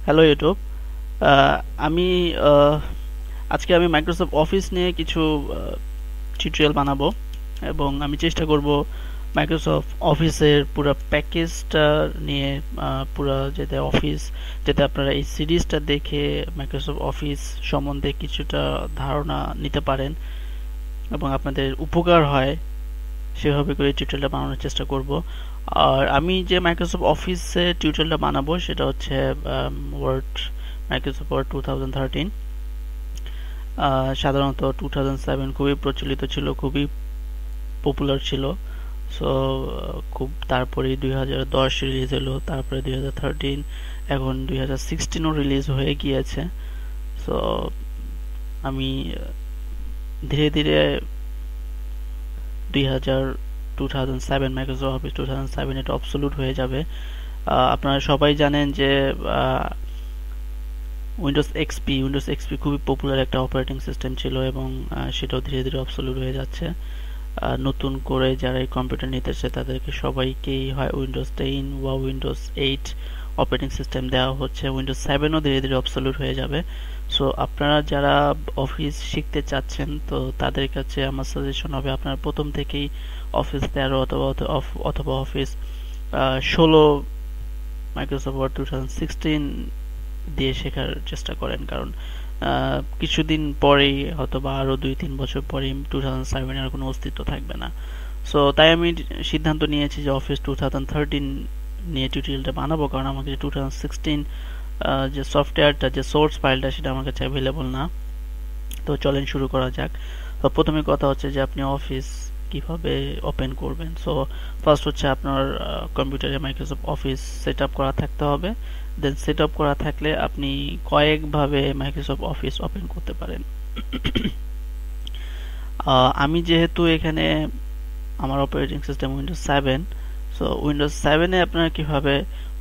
Hello YouTube. আহ, আমি আহ, আজকে আমি মাইক্রোসফট অফিস নিয়ে কিছু টিউটোরিয়াল বানাবো এবং আমি চেষ্টা করব মাইক্রোসফট অফিসের পুরো প্যাকেজটা নিয়ে পুরো যাতে আপনারা এই সিরিজটা দেখে মাইক্রোসফট অফিস সম্বন্ধে কিছুটা ধারণা নিতে পারেন এবং আপনাদের উপকার হয় সেভাবে করে টিউটোরিয়ালটা বানানোর চেষ্টা করব। আর আমি যে মাইক্রোসফট অফিসে টিউটোরিয়ালটা বানাবো সেটা হচ্ছে ওয়ার্ড মাইক্রোসফট ওয়ার্ড 2013। সাধারণত 2007 খুবই প্রচলিত ছিল, খুবই পপুলার ছিল। সো খুব তারপরে 2010 রিলিজ হলো, তারপরে 2013, এখন 2016ও রিলিজ হয়ে গিয়েছে। সো আমি ধীরে ধীরে 2007 মাইক্রোসফট অফিস 2007 এটা অবসলিউট হয়ে যাবে। আপনারা সবাই জানেন যে উইন্ডোজ এক্সপি খুবই পপুলার একটা অপারেটিং সিস্টেম ছিল এবং সেটাও ধীরে ধীরে অবসলিউট হয়ে যাচ্ছে। নতুন করে যারা এই কম্পিউটার নিতেছে তাদেরকে সবাইকেই হয় উইন্ডোজ 10 বা উইন্ডোজ 8 অপারেটিং সিস্টেম দেওয়া হচ্ছে। উইন্ডোজ 7ও ধীরে ধীরে অবসলিউট হয়ে যাবে। সো আপনারা যারা অফিস শিখতে চাচ্ছেন তো তাদের কাছে আমার সাজেশন হবে আপনারা প্রথম থেকেই অফিস 13 অথবা অফিস 16 মাইক্রোসফট ওয়ার্ড 2016 দিয়ে শেখার চেষ্টা করেন, কারণ কিছুদিন পরেই হয়তোবা আরো 2-3 বছর পরেই 2007 এর কোনো অস্তিত্ব থাকবে না। সো তাই আমি সিদ্ধান্ত নিয়েছি যে অফিস 2013 নিয়ে টিউটোরিয়ালটা বানাবো, কারণ আমার কাছে 2016 যে সফটওয়্যারটা, যে সোর্স ফাইলটা, সেটা আমার কাছে অ্যাভেলেবল না। তো চলেন শুরু করা যাক। তো প্রথমে কথা হচ্ছে যে আপনি অফিস কিভাবে ওপেন করবেন। সো ফার্স্ট হচ্ছে আপনার কম্পিউটারে মাইক্রোসফট অফিস সেট আপ করা থাকতে হবে। দেন সেট আপ করা থাকলে আপনি কয়েকভাবে মাইক্রোসফট অফিস ওপেন করতে পারেন। আমি যেহেতু এখানে আমার operating system Windows 7, so Windows 7-এ আপনারা কিভাবে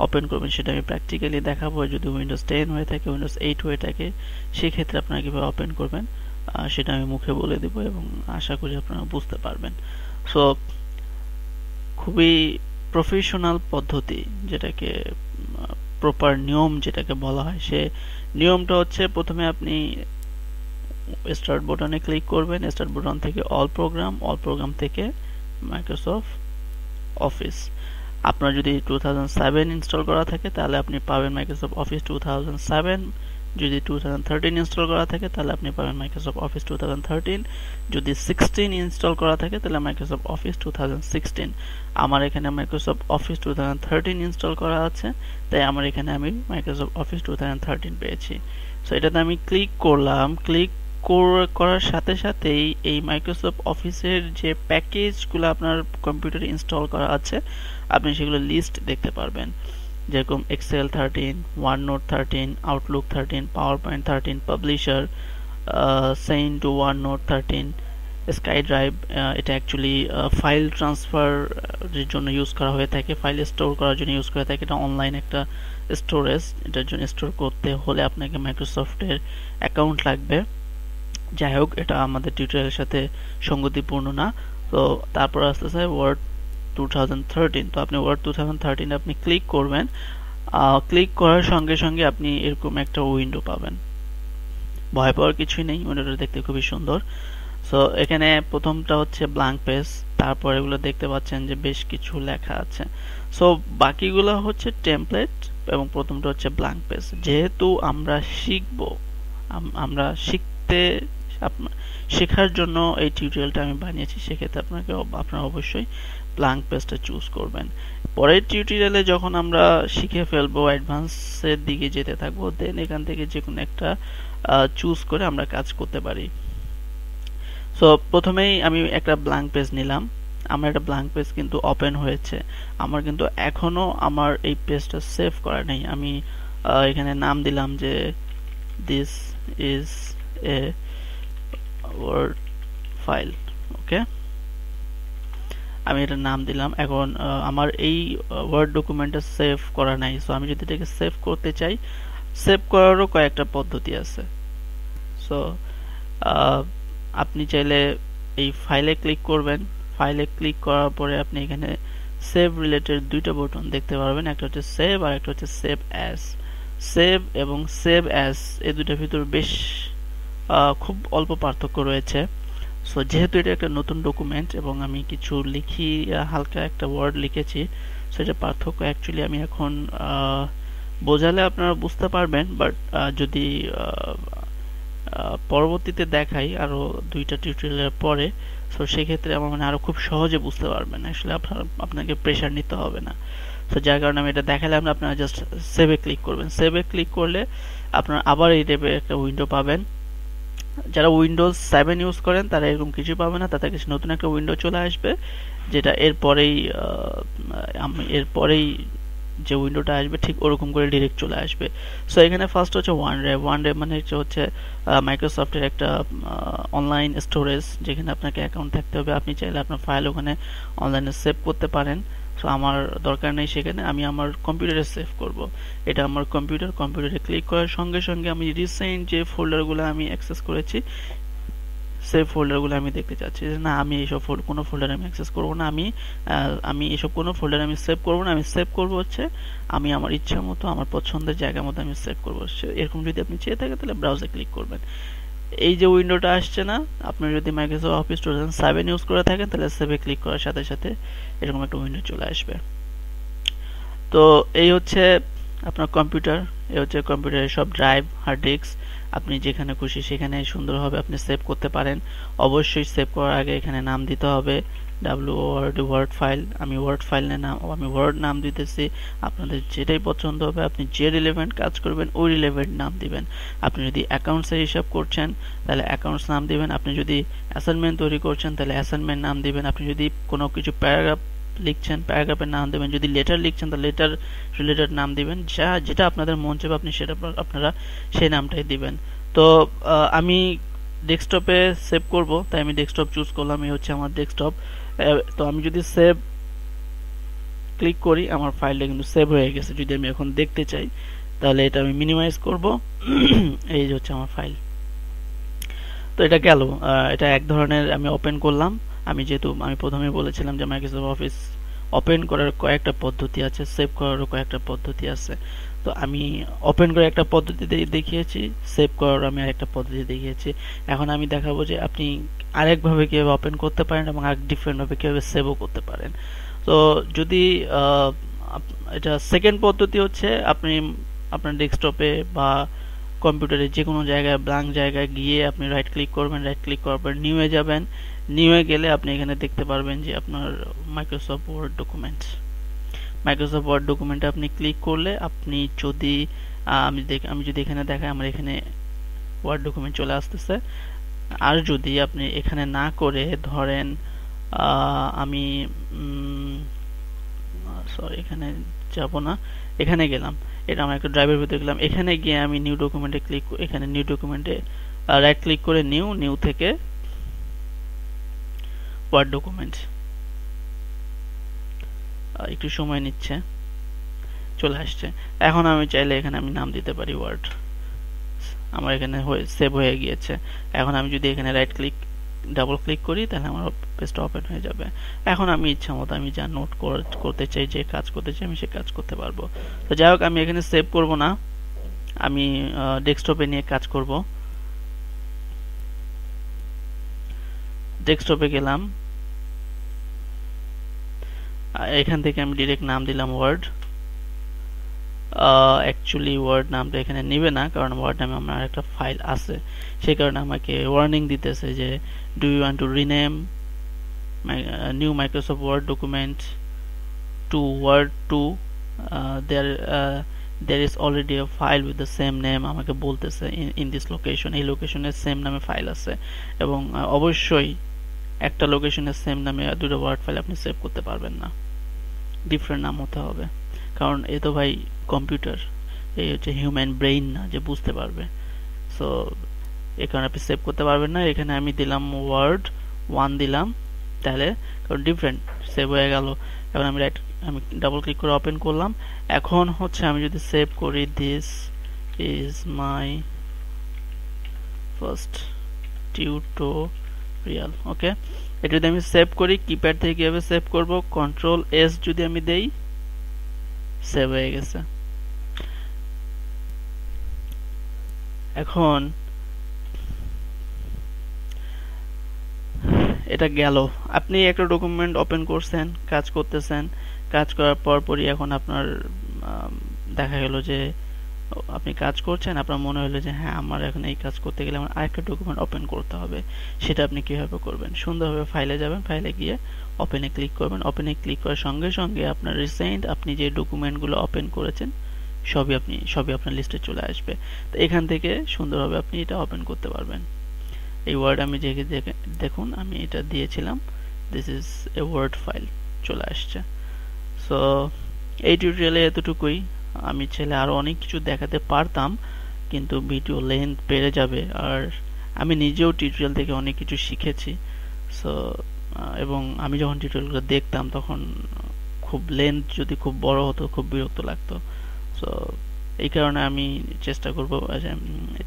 ওপেন করবেন সেটা আমি প্র্যাকটিক্যালি দেখাবো। যদি উইন্ডোজ 10 হয়ে থাকে, উইন্ডোজ 8 হয়ে থাকে, সেক্ষেত্রে আপনারা কিভাবে ওপেন করবেন সেটা আমি মুখে বলে দেব এবং আশা করি আপনারা বুঝতে পারবেন। সো খুবই প্রফেশনাল পদ্ধতি, যেটাকে প্রপার নিয়ম যেটাকে বলা হয়, সে নিয়মটা হচ্ছে প্রথমে আপনি স্টার্ট বোতামে ক্লিক করবেন। স্টার্ট বোতাম থেকে অল প্রোগ্রাম থেকে মাইক্রোসফট অফিস। আপনার যদি 2007 ইনস্টল করা থাকে তাহলে আপনি পাবেন মাইক্রোসফট অফিস 2007। যদি 2013 ইনস্টল করা থাকে তাহলে আপনি পাবেন মাইক্রোসফট অফিস 2013। যদি 16 ইনস্টল করা থাকে তাহলে মাইক্রোসফট অফিস 2016। আমার এখানে মাইক্রোসফট অফিস 2013 ইনস্টল করা আছে, তাই আমার এখানে আমি মাইক্রোসফট অফিস 2013 পেয়েছি। সো এটাতে আমি ক্লিক করলাম। ক্লিক করার সাথে সাথেই এই মাইক্রোসফট অফিসের যে প্যাকেজগুলো আপনার কম্পিউটারে ইনস্টল করা আছে আপনি সেগুলো লিস্ট দেখতে পারবেন, যেরকম Excel 13, OneNote 13, Outlook 13, PowerPoint 13, Publisher, send to OneNote 13, SkyDrive. এটা অ্যাকচুয়ালি ফাইল ট্রান্সফার এর জন্য ইউজ করা হয়ে থাকে, ফাইল স্টোর করার জন্য ইউজ করা থাকে। এটা অনলাইন একটা স্টোরেজ, এটার জন্য স্টোর করতে হলে আপনাকে মাইক্রোসফটের অ্যাকাউন্ট লাগবে। যাই হোক, এটা আমাদের টিউটোরিয়ালের সাথে সঙ্গতিপূর্ণ না। তো তারপর আসতেছে ওয়ার্ড 2013। তো আপনি ওয়ার্ড 2013 আপনি ক্লিক করবেন। ক্লিক করার সঙ্গে সঙ্গে আপনি এরকম একটা উইন্ডো পাবেন। ভয় পাওয়ার কিছুই নেই, উইন্ডোটা দেখতে খুবই সুন্দর। সো এখানে প্রথমটা হচ্ছে ব্ল্যাঙ্ক পেজ, তারপর এগুলো দেখতে পাচ্ছেন যে বেশ কিছু লেখা আছে। সো বাকিগুলো হচ্ছে টেমপ্লেট এবং প্রথমটা হচ্ছে ব্ল্যাঙ্ক পেজ। যেহেতু আমরা শিখবো, আমরা শেখার জন্য এই টিউটোরিয়ালটা আমি বানিয়েছি, সেক্ষেত্রে আপনারা অবশ্যই ব্ল্যাঙ্ক পেজটা চুজ করবেন। পরের টিউটোরিয়ালে যখন আমরা শিখে ফেলবো, অ্যাডভান্সের দিকে যেতে থাকবো, দেন এখান থেকে যে কোনো একটা চুজ করে আমরা কাজ করতে পারি। সো প্রথমেই আমি একটা ব্ল্যাঙ্ক পেজ নিলাম। আমার একটা ব্ল্যাঙ্ক পেজ কিন্তু ওপেন হয়েছে, আমার কিন্তু এখনো আমার এই পেজটা সেভ করা নেই। আমি এখানে নাম দিলাম যে this is a word file. Okay, আমি এটা নাম দিলাম। এখন আমার এই ওয়ার্ড ডকুমেন্টটা সেভ করা নাই। সো আমি যদি এটাকে সেভ করতে চাই, সেভ করারও কয়েকটা পদ্ধতি আছে। সো আপনি চাইলে এই ফাইলে ক্লিক করবেন। ফাইলে ক্লিক করার পরে আপনি এখানে সেভ রিলেটেড দুইটা বাটন দেখতে পারবেন, একটা হচ্ছে সেভ আর একটা হচ্ছে সেভ অ্যাজ। সেভ এবং সেভ অ্যাজ এই দুটার ভিতর বেশ খুব অল্প পার্থক্য রয়েছে। সো যেহেতু এটা একটা নতুন ডকুমেন্ট এবং আমি কিছু লিখি, হালকা একটা ওয়ার্ড লিখেছি, সেটা পার্থক্য অ্যাকচুয়ালি আমি এখন বোঝালে আপনারা বুঝতে পারবেন, বাট যদি পরবর্তীতে দেখাই আরো 2টা টিউটোরিয়ালের পরে, সো সেক্ষেত্রে আমার মানে আরো খুব সহজে বুঝতে পারবেন। আসলে আপনাকে প্রেশার নিতে হবে না। তো যার কারণে আমি এটা দেখালাম, আপনারা জাস্ট সেভে ক্লিক করবেন। সেভে ক্লিক করলে আপনারা আবার এই টাইপের একটা উইন্ডো পাবেন। যারা উইন্ডোজ 7 ইউজ করেন তারা এরকম কিছু পাবে না, তাদের কাছে নতুন একটা উইন্ডো চলে আসবে, যেটা এরপরেই যে উইন্ডোটা আসবে ঠিক ওরকম করে ডিরেক্ট চলে আসবে। সো এখানে ফার্স্ট হচ্ছে ওয়ানড্রাইভ মানে হচ্ছে মাইক্রোসফটের একটা অনলাইন স্টোরেজ, যেখানে আপনাকে অ্যাকাউন্ট থাকতে হবে। আপনি চাইলে আপনার ফাইল ওখানে অনলাইনে সেভ করতে পারেন। সো আমার দরকার নেই, সেখানে আমি আমার কম্পিউটারে সেভ করব। এটা আমার কম্পিউটারে ক্লিক করার সঙ্গে সঙ্গে আমি রিসেন্ট যে ফোল্ডারগুলো আমি অ্যাক্সেস করেছি সেভ ফোল্ডারগুলো আমি দেখতে চাচ্ছি। না, আমি এইসব কোনো ফোল্ডার আমি অ্যাক্সেস করব না, আমি এইসব কোনো ফোল্ডার আমি সেভ করব না। আমি সেভ করব হচ্ছে আমি আমার ইচ্ছা মতো, আমার পছন্দের জায়গা মতো আমি সেভ করব। এরকম যদি আপনি চেয়ে থাকেন তাহলে ব্রাউজে ক্লিক করবেন। এই যে উইন্ডোটা আসছে না, আপনি যদি মাইক্রোসফট অফিস 2007 ইউজ করে থাকেন তাহলে সেভে ক্লিক করার সাথে সাথে এরকম একটা উইন্ডো চলে আসবে। তো এই হচ্ছে আপনার কম্পিউটার, এই হচ্ছে কম্পিউটারের সব ড্রাইভ, হার্ড ডিস্ক। আপনি যেখানে খুশি সেখানে সুন্দরভাবে আপনি সেভ করতে পারেন। অবশ্যই সেভ করার আগে এখানে নাম দিতে হবে ওয়ার্ড ফাইল। আমি ওয়ার্ড নাম দিতেছি। আপনাদের যেটাই পছন্দ হবে, আপনি যে রিলেভেন্ট কাজ করবেন ওই রিলেভেন্ট নাম দিবেন। আপনি যদি অ্যাকাউন্টসের হিসাব করছেন তাহলে অ্যাকাউন্টস নাম দিবেন। আপনি যদি অ্যাসাইনমেন্ট তৈরি করছেন তাহলে অ্যাসাইনমেন্ট নাম দিবেন। আপনি যদি কোনো কিছু প্যারাগ্রাফ লিখছেন প্যারাগ্রাফের নাম দেবেন। যদি লেটার লিখছেন তাহলে লেটার রিলেটেড নাম দিবেন। যেটা আপনাদের মন চাইবে আপনি সেটা আপনারা সেই নামটাই দিবেন। তো আমি ডেস্কটপে সেভ করব, তাই আমি ডেস্কটপ চুজ করলাম। এই হচ্ছে আমার ডেস্কটপ। তো আমি যদি সেভ ক্লিক করি আমার ফাইলটা কিন্তু সেভ হয়ে গেছে। যদি আমি এখন দেখতে চাই তাহলে এটা আমি মিনিমাইজ করব। এই যে হচ্ছে আমার ফাইল। তো এটা গেল, এটা এক ধরনের আমি ওপেন করলাম। যেহেতু আমি প্রথমে বলেছিলাম যে মাইক্রোসফট অফিস ওপেন করার কয়েকটা পদ্ধতি আছে, সেভ করারও কয়েকটা পদ্ধতি আছে। তো আমি ওপেন করে একটা পদ্ধতি দেখিয়েছি, সেভ করার আমি আরেকটা পদ্ধতি দেখিয়েছি। এখন আমি দেখাবো যে আপনি আরেকভাবে কিভাবে ওপেন করতে পারেন এবং আরেক ডিফারেন্ট ভাবে কিভাবে সেভও করতে পারেন। তো যদি এটা সেকেন্ড পদ্ধতি হচ্ছে আপনি আপনার ডেস্কটপে বা কম্পিউটারে যে কোনো জায়গায় ব্ল্যাঙ্ক জায়গায় গিয়ে আপনি রাইট ক্লিক করবেন। রাইট ক্লিক করার পর নিউয়ে যাবেন। নিউয়ে গেলে আপনি এখানে দেখতে পারবেন যে আপনার মাইক্রোসফট ওয়ার্ড ডকুমেন্টে আপনি ক্লিক করলে আপনি যদি আমি যদি এখানে দেখাই, আমার এখানে ওয়ার্ড ডকুমেন্ট চলে আসতেছে। আর যদি আপনি এখানে না করে ধরেন আমি সরি এখানে যাব না, এখানে গেলাম, এটা আমার একটা ড্রাইভের ভিতরে গেলাম। এখানে গিয়ে আমি নিউ ডকুমেন্টে এখানে নিউ ডকুমেন্টে রাইট ক্লিক করে নিউ থেকে ওয়ার্ড ডকুমেন্ট, একটু সময় নিচ্ছে, চলে আসছে। এখন আমি চাইলে এখানে আমি নাম দিতে পারি ওয়ার্ড। আমার এখানে সেভ হয়ে গিয়েছে। এখন আমি যদি এখানে রাইট ক্লিক ডাবল ক্লিক করি তাহলে আমার পেজটা ওপেন হয়ে যাবে। এখন আমি ইচ্ছা মতো আমি যা নোট করতে চাই, যে কাজ করতে চাই আমি সে কাজ করতে পারবো। তো যাই হোক, আমি এখানে সেভ করব না, আমি ডেস্কটপে নিয়ে কাজ করব। ডেস্কটপে গেলাম, এখান থেকে আমি ডিরেক্ট নাম দিলাম ওয়ার্ড। অ্যাকচুয়ালি ওয়ার্ড নামটা এখানে নিবে না, কারণ ওয়ার্ড নামে আমার একটা ফাইল আছে। সেই কারণে আমাকে ওয়ার্নিং দিতেছে যে do you want to rename new Microsoft Word document to Word 2 there is already a file with the same name। আমাকে বলতেছে in this location, এই লোকেশনের সেম নামে ফাইল আছে, এবং অবশ্যই একটা লোকেশনের সেম নামে দুটো ওয়ার্ড ফাইল আপনি সেভ করতে পারবেন না, ডিফারেন্ট নাম হতে হবে। কারণ এ তো ভাই কম্পিউটার, এই হচ্ছে হিউম্যান ব্রেইন না যে বুঝতে পারবে। সো এই কারণে আপনি সেভ করতে পারবেন না। এখানে আমি দিলাম ওয়ার্ড 1 দিলাম, তাহলে কারণ ডিফারেন্ট সেভ হয়ে গেল। এখন আমি ডাবল ক্লিক করে ওপেন করলাম। এখন হচ্ছে আমি যদি সেভ করি this is my first tutorial, okay. এটা যদি আমি সেভ করি, কিপ্যাড থেকে কিভাবে সেভ করব, কন্ট্রোল এস যদি আমি দেই, সেভ হয়ে গেছে। এখন এটা গেল, আপনি একটা ডকুমেন্ট ওপেন করছেন, কাজ করতেছেন, কাজ করার পরই এখন আপনার দেখা গেল যে আপনি কাজ করছেন, আপনার মনে হলো যে হ্যাঁ আমার এখন এই কাজ করতে গেলে আমার আরেকটা ডকুমেন্ট ওপেন করতে হবে। সেটা আপনি কিভাবে করবেন? সুন্দরভাবে ফাইলে যাবেন, ফাইলে গিয়ে ওপেনে ক্লিক করবেন। ওপেনে ক্লিক করার সঙ্গে সঙ্গে আপনার রিসেন্ট আপনি যে ডকুমেন্টগুলো ওপেন করেছেন সবই আপনার লিস্টে চলে আসবে। তো এখান থেকে সুন্দরভাবে আপনি এটা ওপেন করতে পারবেন। এই ওয়ার্ড আমি দেখুন আমি এটা দিয়েছিলাম, this is a word file, চলে আসছে। সো এই টিউটোরিয়ালে এতটুকুই। আমি চাইলে আরো অনেক কিছু দেখাতে পারতাম, কিন্তু ভিডিও লেন্থ বেড়ে যাবে, আর আমি নিজেও টিউটোরিয়াল থেকে অনেক কিছু শিখেছি। সো এবং আমি যখন টিউটোরিয়ালগুলো দেখতাম তখন খুব লেন্থ যদি খুব বড় হতো খুব বিরক্ত লাগতো। সো এই কারণে আমি চেষ্টা করব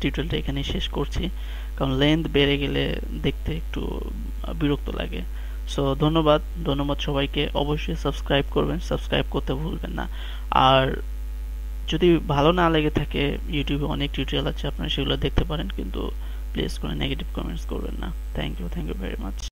টিউটোরিয়ালটা এখানেই শেষ করছি, কারণ লেন্থ বেড়ে গেলে দেখতে একটু বিরক্ত লাগে। সো ধন্যবাদ সবাইকে। অবশ্যই সাবস্ক্রাইব করবেন, সাবস্ক্রাইব করতে ভুলবেন না। আর যদি ভালো না লেগে থাকে, ইউটিউবে অনেক টিউটোরিয়াল আছে, আপনারা সেগুলো দেখতে পারেন, কিন্তু প্লিজ কোনো নেগেটিভ কমেন্টস করবেন না। Thank you very much.